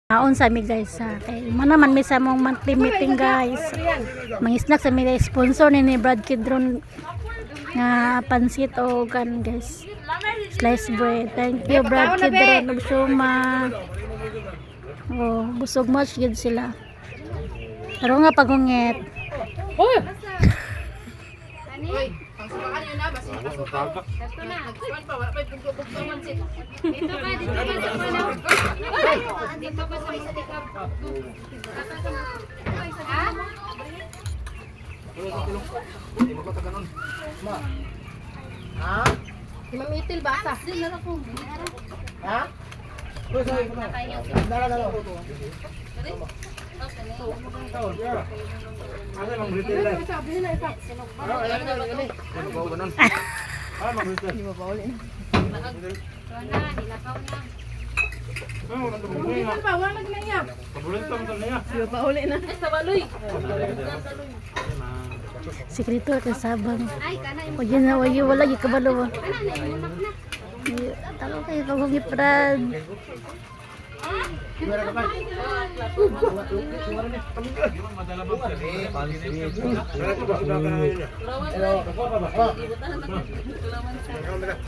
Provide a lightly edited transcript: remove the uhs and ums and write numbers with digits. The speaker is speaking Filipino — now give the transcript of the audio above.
Naon sa mi guys sa kay manaman mi sa mong monthly meeting guys. Mangisnak sa mi guys, sponsor ni Brad Kidron nga pansit o kan guys. Sliced bread. Thank you Brad Kidron ug suma. Oh, busog much gid sila. Pero nga pagungit. Hoy! Hoy, ang sumakan yun na, basta nakasukaw. Dito na. Wala pa yung pagpupugtuman sit. Dito ka sa panaw. Dito ka sa isa tikap. Ha? Ha? Si Ma'am Itil basa. Ha? Hoy, sorry. Dala. Ano mang retail lang? Sekreto ka sabang. O yun na, wala gi kabalo. Talo kay pagungit Brad. Hello.